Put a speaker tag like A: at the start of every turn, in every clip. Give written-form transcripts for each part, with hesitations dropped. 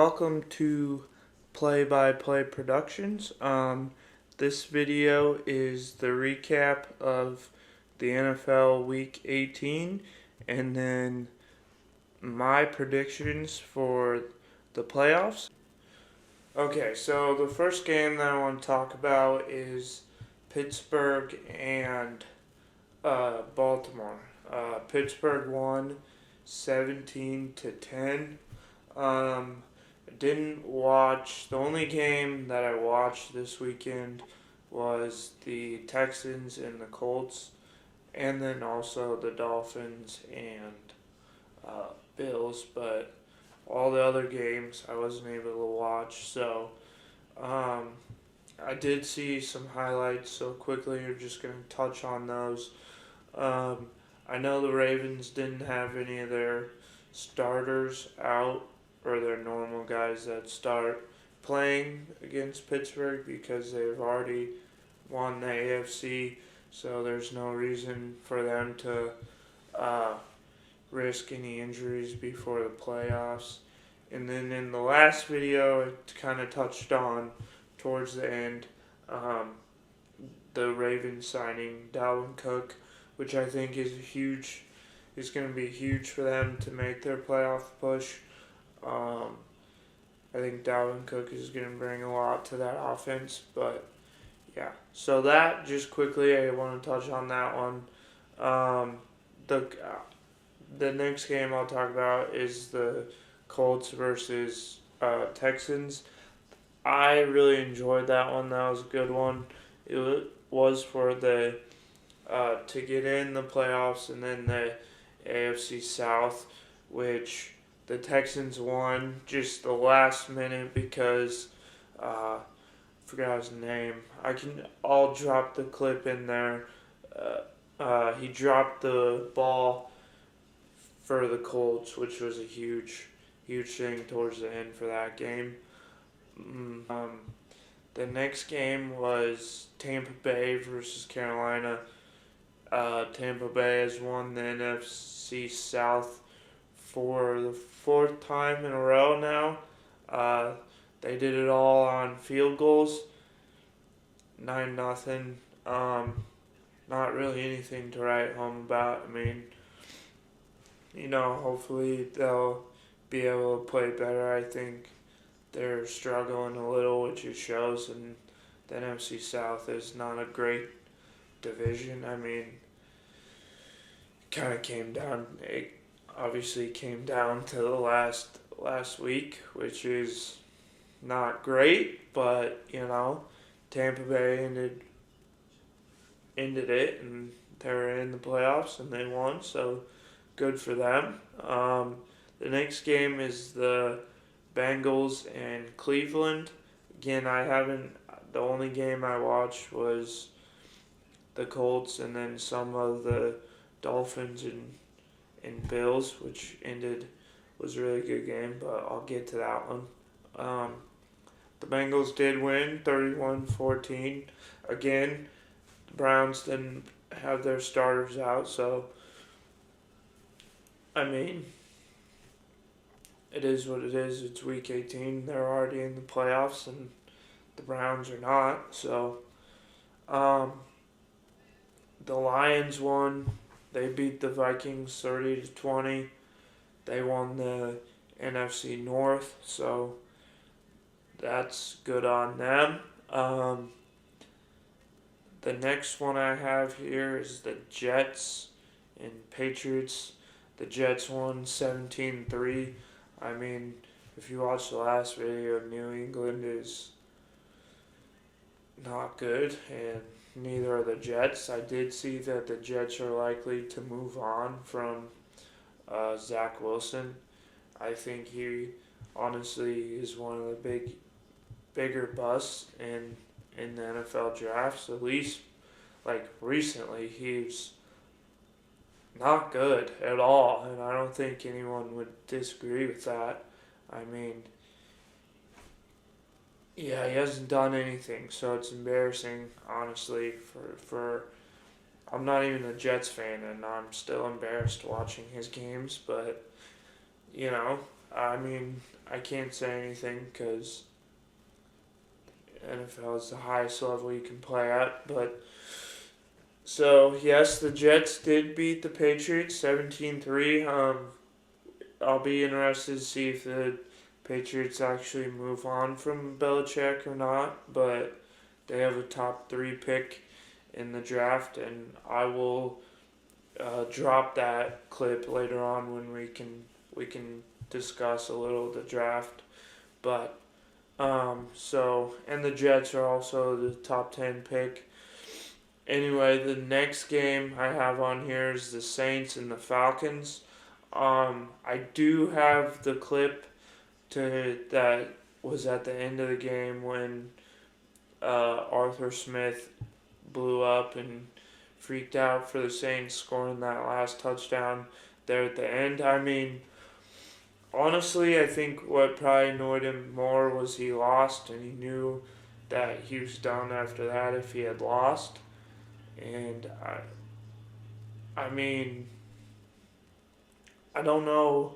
A: welcome to Play by Play Productions. This video is the recap of the NFL Week 18 and then my predictions for the playoffs. Okay, so the first game that I want to talk about is Pittsburgh and Baltimore. Pittsburgh won 17-10. Didn't watch. The only game that I watched this weekend was the Texans and the Colts, and then also the Dolphins and Bills. But all the other games I wasn't able to watch. So I did see some highlights. So quickly, we're just going to touch on those. I know the Ravens didn't have any of their starters out or their normal guys that start playing against Pittsburgh because they've already won the AFC, so there's no reason for them to risk any injuries before the playoffs. And then in the last video, it kind of touched on towards the end the Ravens signing Dalvin Cook, which I think is going to be huge for them to make their playoff push. I think Dalvin Cook is going to bring a lot to that offense, but yeah. So that, just quickly, I want to touch on that one. The next game I'll talk about is the Colts versus Texans. I really enjoyed that one. That was a good one. It was for the to get in the playoffs, and then the AFC South, which the Texans won just the last minute because I forgot his name. I'll drop the clip in there. He dropped the ball for the Colts, which was a huge thing towards the end for that game. The next game was Tampa Bay versus Carolina. Tampa Bay has won the NFC South for the fourth time in a row now. They did it all on field goals. 9-0. Not really anything to write home about. I mean, hopefully they'll be able to play better. I think they're struggling a little, which it shows, and the NFC South is not a great division. I mean, it obviously came down to the last week, which is not great, but Tampa Bay ended it, and they were in the playoffs and they won, so good for them. The next game is the Bengals and Cleveland. Again, the only game I watched was the Colts and then some of the Dolphins and Bills, which was a really good game, but I'll get to that one. The Bengals did win 31-14. Again, the Browns didn't have their starters out, so I mean, it is what it is. It's week 18. They're already in the playoffs, and the Browns are not. So, the Lions won. They beat the Vikings 30-20. They won the NFC North, so that's good on them. The next one I have here is the Jets and Patriots. The Jets won 17-3. I mean, if you watch the last video, New England is not good, and neither are the Jets. I did see that the Jets are likely to move on from Zach Wilson. I think he honestly is one of the bigger busts in the NFL drafts. At least, recently, he's not good at all, and I don't think anyone would disagree with that. I mean, yeah, he hasn't done anything, so it's embarrassing, honestly, for I'm not even a Jets fan, and I'm still embarrassed watching his games, but, I mean, I can't say anything because NFL is the highest level you can play at. But so yes, the Jets did beat the Patriots 17-3. I'll be interested to see if the Patriots actually move on from Belichick or not. But they have a top 3 pick in the draft, and I will drop that clip later on when we can discuss a little the draft. But and the Jets are also the top 10 pick. Anyway, the next game I have on here is the Saints and the Falcons. I do have the clip to that was at the end of the game when Arthur Smith blew up and freaked out for the Saints scoring that last touchdown there at the end. I mean, honestly, I think what probably annoyed him more was he lost, and he knew that he was done after that if he had lost. And I mean, I don't know.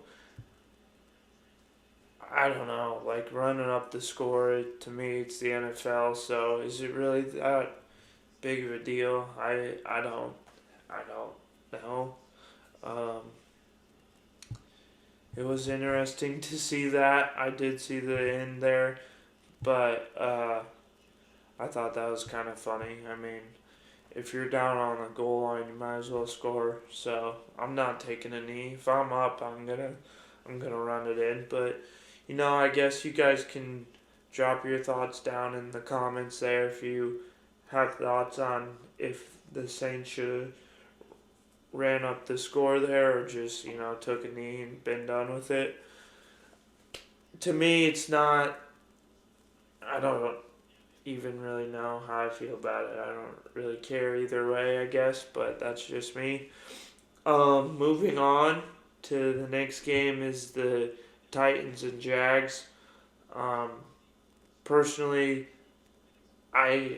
A: I don't know. Like running up the score to me, it's the NFL. So is it really that big of a deal? I don't know. Um, it was interesting to see that. I did see the end there, but I thought that was kind of funny. I mean, if you're down on the goal line, you might as well score. So I'm not taking a knee. If I'm up, I'm gonna run it in. But I guess you guys can drop your thoughts down in the comments there if you have thoughts on if the Saints should have ran up the score there or just took a knee and been done with it. To me, it's not. I don't even really know how I feel about it. I don't really care either way, I guess, but that's just me. Moving on to the next game is the Titans and Jags. Um, Personally, I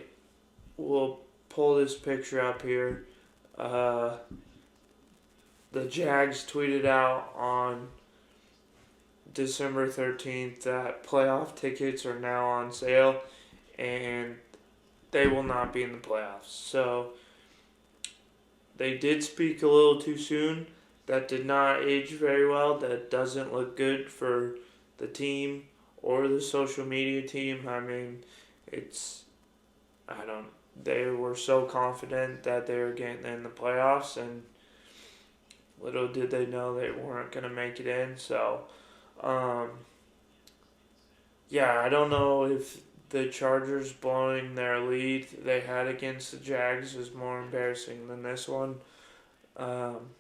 A: will pull this picture up here. Uh, the Jags tweeted out on December 13th that playoff tickets are now on sale and they will not be in the playoffs. So they did speak a little too soon. That did not age very well. That doesn't look good for the team or the social media team. I mean, it's, I don't, they were so confident that they were getting in the playoffs, and little did they know they weren't going to make it in. So, um, yeah, I don't know if the Chargers blowing their lead they had against the Jags is more embarrassing than this one. Um,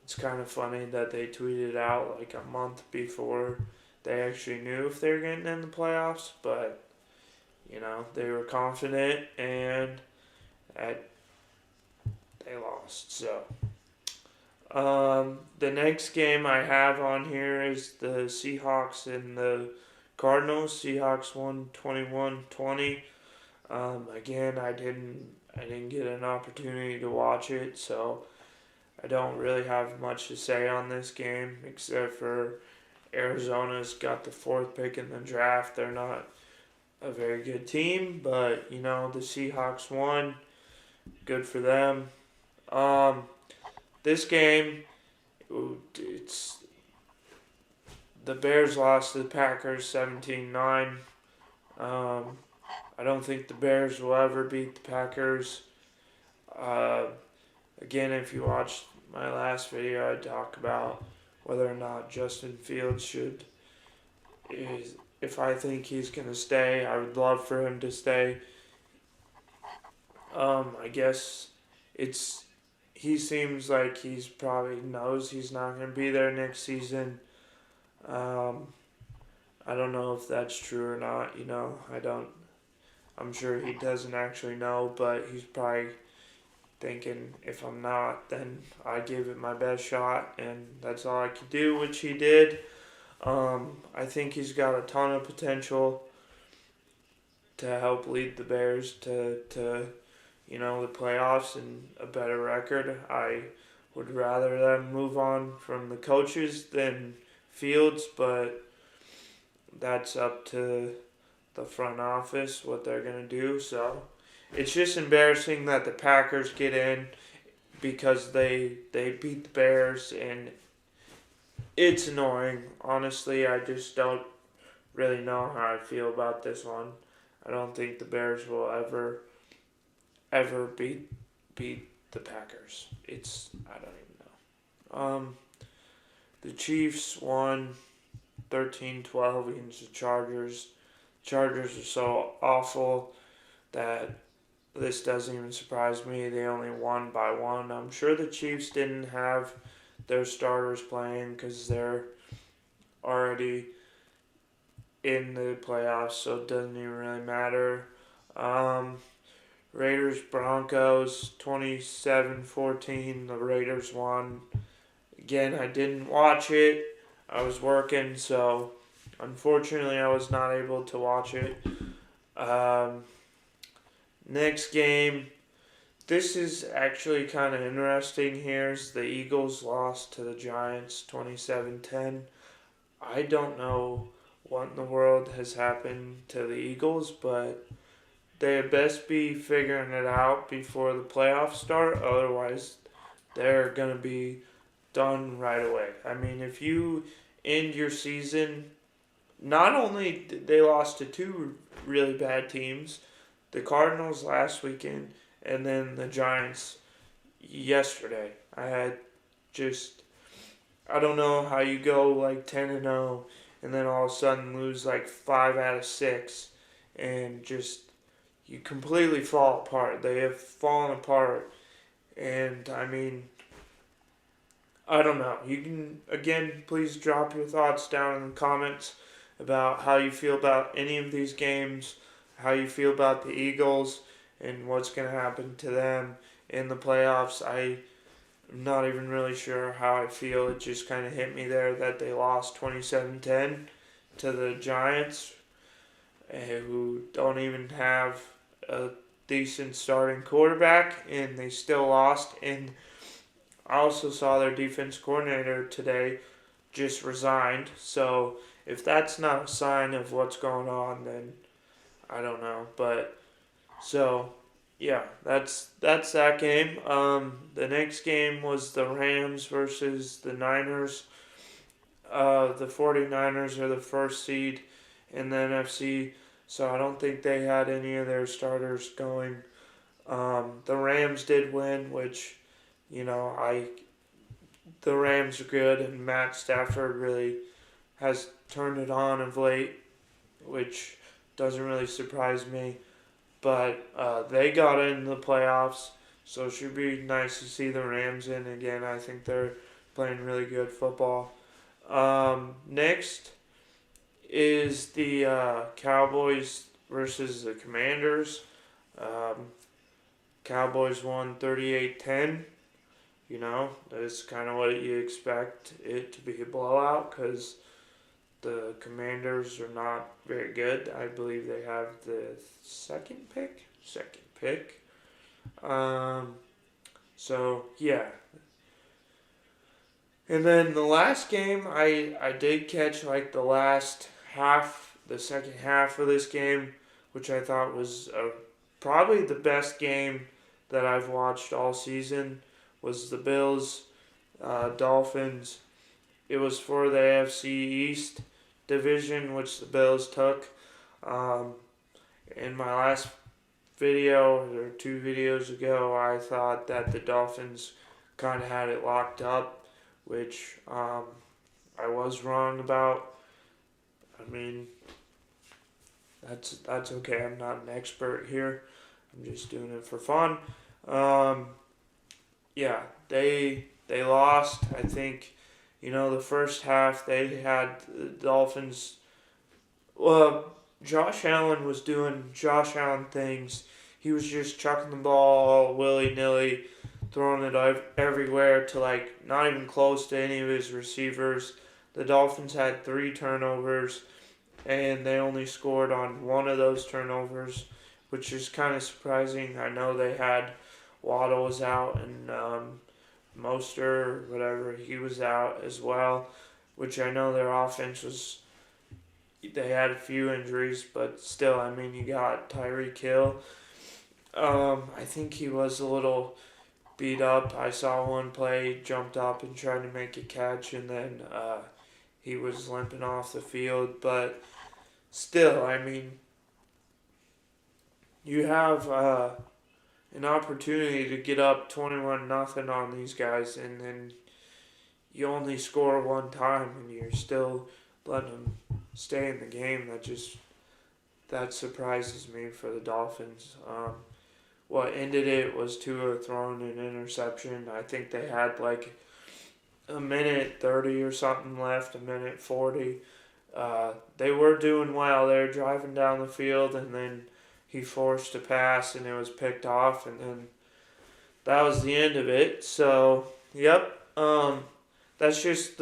A: it's kind of funny that they tweeted out like a month before they actually knew if they were getting in the playoffs, but they were confident and at, they lost. So the next game I have on here is the Seahawks and the Cardinals. Seahawks won 21-20. Again, I didn't get an opportunity to watch it, so I don't really have much to say on this game except for Arizona's got the 4th pick in the draft. They're not a very good team, but the Seahawks won. Good for them. This game, it's the Bears lost to the Packers 17-9. I don't think the Bears will ever beat the Packers. Uh, Again, if you watched my last video, I talk about whether or not Justin Fields if I think he's going to stay. I would love for him to stay. I guess he seems like he's probably knows he's not going to be there next season. Um, I don't know if that's true or not. I'm sure he doesn't actually know, but he's probably thinking if I'm not, then I give it my best shot, and that's all I could do, which he did. I think he's got a ton of potential to help lead the Bears to the playoffs and a better record. I would rather them move on from the coaches than Fields, but that's up to the front office what they're going to do. So it's just embarrassing that the Packers get in because they beat the Bears, and it's annoying. Honestly, I just don't really know how I feel about this one. I don't think the Bears will ever beat the Packers. I don't even know. The Chiefs won 13-12 against the Chargers. Chargers are so awful that this doesn't even surprise me. They only won by one. I'm sure the Chiefs didn't have their starters playing because they're already in the playoffs, so it doesn't even really matter. Um, Raiders Broncos 27-14. The Raiders won. Again, I didn't watch it. I was working, so unfortunately I was not able to watch it. Um, Next game, this is actually kind of interesting here. Is the Eagles lost to the Giants 27-10. I don't know what in the world has happened to the Eagles, but they had best be figuring it out before the playoffs start. Otherwise, they're going to be done right away. I mean, if you end your season, not only did they lost to two really bad teams, the Cardinals last weekend and then the Giants yesterday. I don't know how you go like 10-0 and then all of a sudden lose like 5 out of 6 and just you completely fall apart. They have fallen apart, and I mean, I don't know. You can, again, please drop your thoughts down in the comments about how you feel about any of these games, how you feel about the Eagles, and what's going to happen to them in the playoffs. I'm not even really sure how I feel. It just kind of hit me there that they lost 27-10 to the Giants, who don't even have a decent starting quarterback, and they still lost. And I also saw their defense coordinator today just resigned. So if that's not a sign of what's going on, then I don't know. But so yeah, that's that game. The next game was the Rams versus the Niners. The 49ers are the first seed in the NFC, so I don't think they had any of their starters going. The Rams did win, which, you know, the Rams are good, and Matt Stafford really has turned it on of late, which doesn't really surprise me. But they got in the playoffs, so it should be nice to see the Rams in again. I think they're playing really good football. Next is the Cowboys versus the Commanders. Um, Cowboys won 38-10. You know, that's kind of what you expect it to be a blowout because the Commanders are not very good. I believe they have the second pick. So yeah. And then the last game, I did catch like the second half of this game, which I thought was probably the best game that I've watched all season, was the Bills Dolphins. It was for the AFC East division, which the Bills took. In my last video, or 2 videos ago, I thought that the Dolphins kind of had it locked up, which I was wrong about. I mean, that's okay. I'm not an expert here. I'm just doing it for fun. Yeah, they lost. I think, you know, the first half they had the Dolphins. Well, Josh Allen was doing Josh Allen things. He was just chucking the ball willy nilly, throwing it everywhere to like not even close to any of his receivers. The Dolphins had 3 turnovers, and they only scored on one of those turnovers, which is kind of surprising. I know they had Waddle was out and Mostert, whatever, he was out as well. which I know their offense was. They had a few injuries, but still, I mean, you got Tyreek Hill. I think he was a little beat up. I saw one play, jumped up and tried to make a catch, and then he was limping off the field. But still, I mean, you have an opportunity to get up 21-0 on these guys, and then you only score one time, and you're still letting them stay in the game. That surprises me for the Dolphins. What ended it was Tua throwing an interception. I think they had like a minute 30 or something left, a minute 40. They were doing well. They were driving down the field, and then he forced a pass, and it was picked off, and then that was the end of it. So, yep. That's just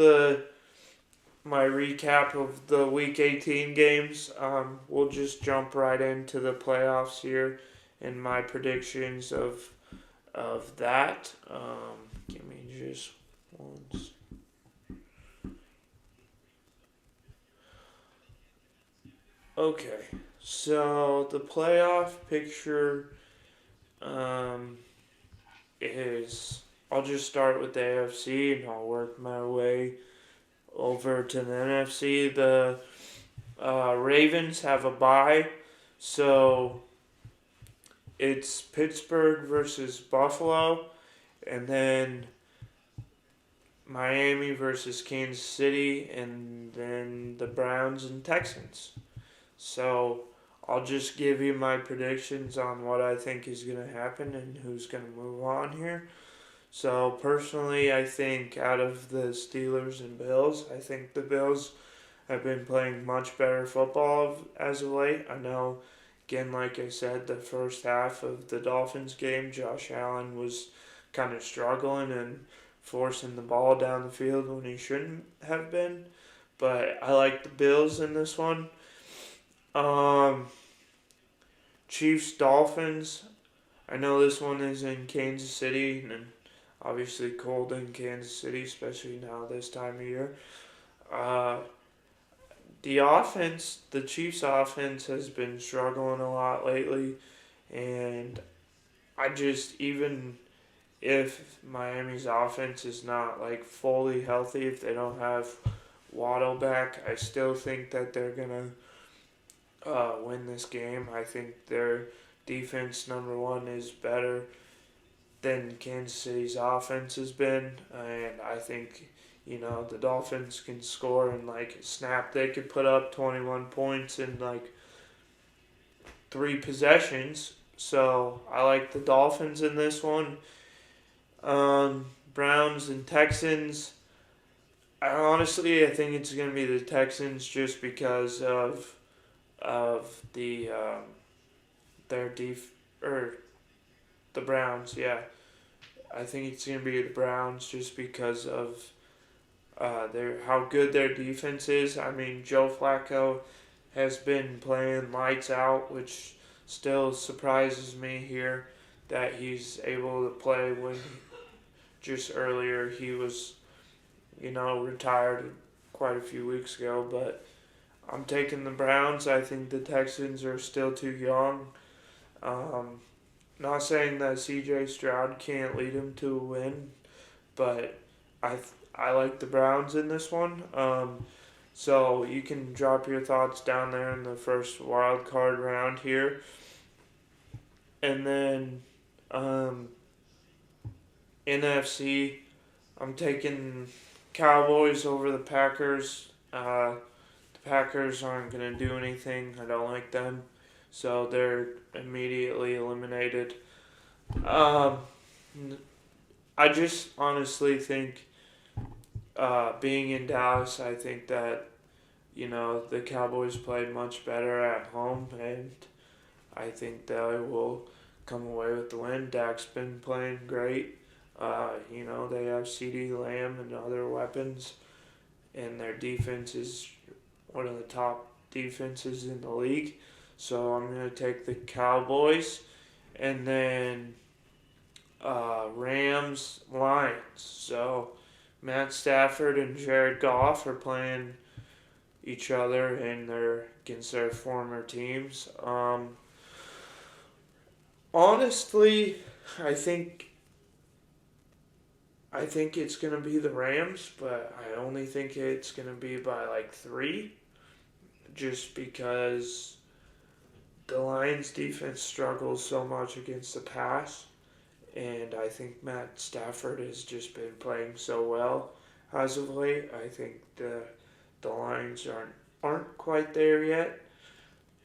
A: my recap of the Week 18 games. We'll just jump right into the playoffs here and my predictions of that. Give me just one. Okay, so the playoff picture is. I'll just start with the AFC and I'll work my way over to the NFC. The Ravens have a bye, so it's Pittsburgh versus Buffalo, and then Miami versus Kansas City, and then the Browns and Texans. So I'll just give you my predictions on what I think is going to happen and who's going to move on here. So personally, I think out of the Steelers and Bills, I think the Bills have been playing much better football as of late. I know, again, like I said, the first half of the Dolphins game, Josh Allen was kind of struggling and forcing the ball down the field when he shouldn't have been. But I like the Bills in this one. Chiefs Dolphins. I know this one is in Kansas City, and obviously cold in Kansas City, especially now this time of year. The Chiefs' offense has been struggling a lot lately, and even if Miami's offense is not like fully healthy, if they don't have Waddle back, I still think that they're gonna win this game. I think their defense, number one, is better than Kansas City's offense has been, and I think the Dolphins can score in like a snap. They could put up 21 points in like 3 possessions. So I like the Dolphins in this one. Browns and Texans. I think it's gonna be the Texans just because of their or the Browns. Yeah, I think it's gonna be the Browns just because of how good their defense is. I mean, Joe Flacco has been playing lights out, which still surprises me here that he's able to play when just earlier he was, retired quite a few weeks ago. But I'm taking the Browns. I think the Texans are still too young. Not saying that C.J. Stroud can't lead him to a win, but I like the Browns in this one. So you can drop your thoughts down there in the first wild card round here. And then NFC, I'm taking Cowboys over the Packers. The Packers aren't going to do anything. I don't like them. So they're immediately eliminated. I just honestly think being in Dallas, I think that, the Cowboys played much better at home, and I think they will come away with the win. Dak's been playing great. They have CeeDee Lamb and other weapons, and their defense is one of the top defenses in the league. So I'm going to take the Cowboys. And then Rams, Lions. So Matt Stafford and Jared Goff are playing each other and they're against their former teams. Honestly, I think I think it's gonna be the Rams, but I only think it's gonna be by like 3, just because the Lions defense struggles so much against the pass, and I think Matt Stafford has just been playing so well as of late. I think the Lions aren't quite there yet,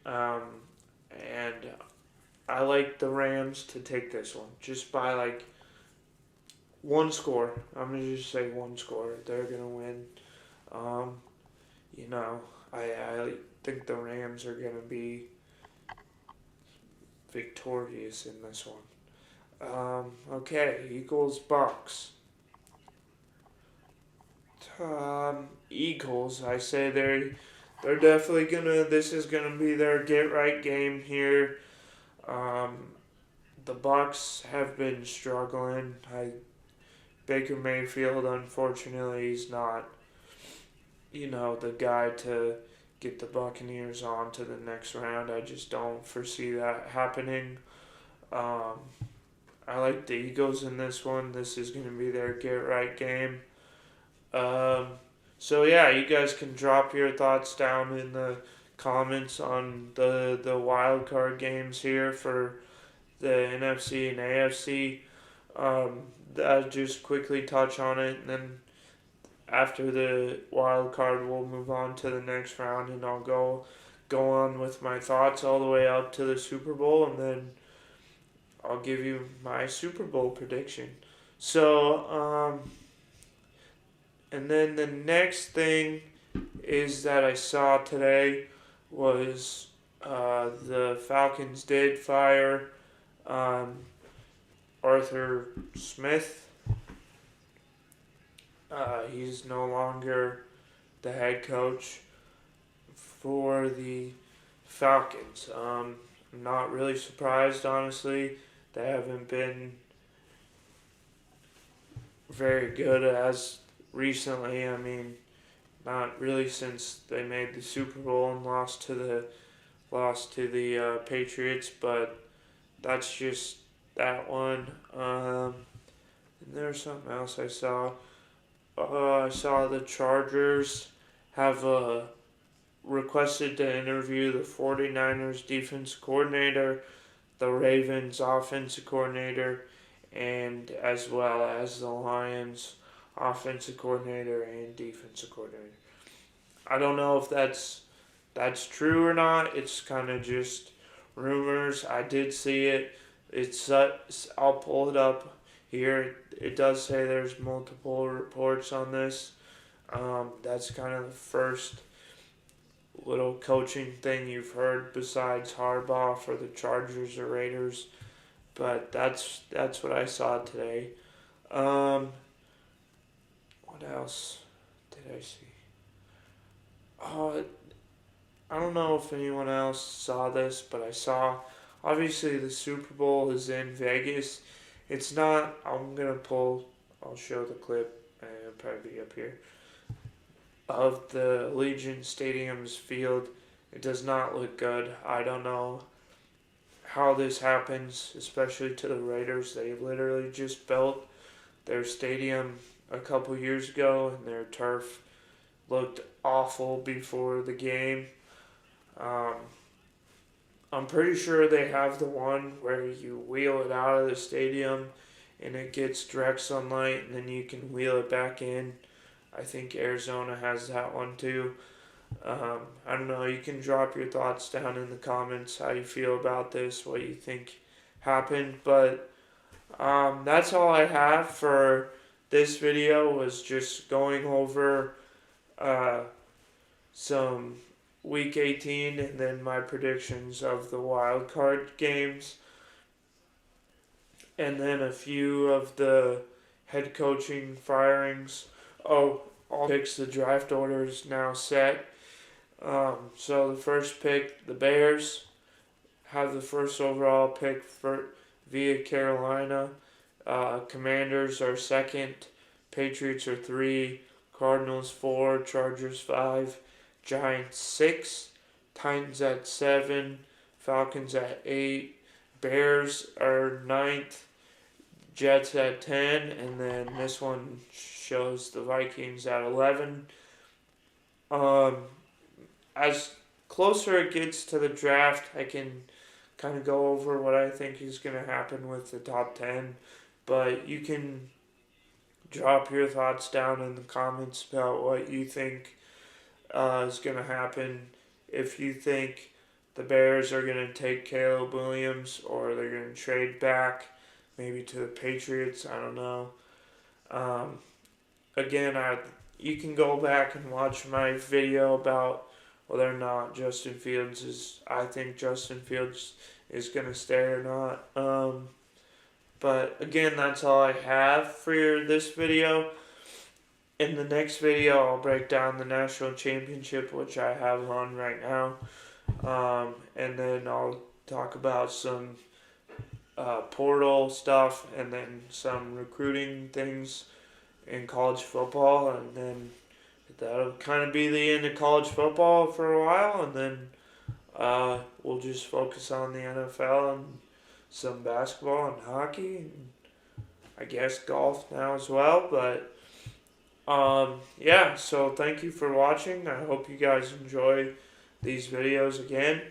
A: um, and I like the Rams to take this one just by like one score. I'm gonna just say one score. They're gonna win. Um, you know, I think the Rams are gonna be victorious in this one. Okay, Eagles Bucks. Eagles. I say they're definitely gonna. This is gonna be their get right game here. Um, the Bucks have been struggling. Baker Mayfield, unfortunately, he's not, the guy to get the Buccaneers on to the next round. I just don't foresee that happening. Um, I like the Eagles in this one. This is going to be their get right game. Um, so yeah, you guys can drop your thoughts down in the comments on the wild card games here for the NFC and AFC. I'll just quickly touch on it, and then after the wild card, we'll move on to the next round, and I'll go on with my thoughts all the way up to the Super Bowl, and then I'll give you my Super Bowl prediction. So, and then the next thing is that I saw today was the Falcons did fire Arthur Smith. He's no longer the head coach for the Falcons. I'm not really surprised, honestly. They haven't been very good as recently. I mean, not really since they made the Super Bowl and lost to the Patriots, but that's just that one. And there's something else I saw. I saw the Chargers have requested to interview the 49ers defense coordinator, the Ravens offensive coordinator, and as well as the Lions offensive coordinator and defensive coordinator. I don't know if that's true or not. It's kind of just rumors. I did see it. I'll pull it up here. It does say there's multiple reports on this. That's kind of the first little coaching thing you've heard besides Harbaugh for the Chargers or Raiders, but that's what I saw today. What else did I see? Uh, I don't know if anyone else saw this, but I saw obviously the Super Bowl is in Vegas. It's not. I'll show the clip, and it'll probably be up here, of the Allegiant Stadium's field. It does not look good. I don't know how this happens, especially to the Raiders. They literally just built their stadium a couple years ago, and their turf looked awful before the game. Um, I'm pretty sure they have the one where you wheel it out of the stadium and it gets direct sunlight and then you can wheel it back in. I think Arizona has that one too. I don't know. You can drop your thoughts down in the comments how you feel about this, what you think happened. But that's all I have for this video, was just going over some Week 18 and then my predictions of the wild card games. And then a few of the head coaching firings. Oh, all picks, the draft order is now set. So the first pick, the Bears have the first overall pick via Carolina. Commanders are second Patriots are 3, Cardinals 4, Chargers 5, Giants 6, Titans at 7, Falcons at 8, Bears are ninth, Jets at 10, and then this one shows the Vikings at 11. Um, as closer it gets to the draft, I can kind of go over what I think is going to happen with the top 10, but you can drop your thoughts down in the comments about what you think is going to happen. If you think the Bears are going to take Caleb Williams or they're going to trade back maybe to the Patriots, I don't know. Um, again, you can go back and watch my video about whether or not Justin Fields is. I think Justin Fields is going to stay or not. But again, that's all I have for this video. In the next video, I'll break down the national championship, which I have on right now. And then I'll talk about some portal stuff and then some recruiting things in college football. And then that'll kind of be the end of college football for a while. And then we'll just focus on the NFL and some basketball and hockey, and I guess golf now as well. But yeah, so thank you for watching. I hope you guys enjoy these videos again.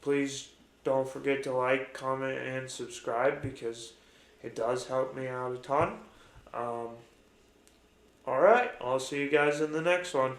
A: Please don't forget to like, comment, and subscribe because it does help me out a ton. Alright, I'll see you guys in the next one.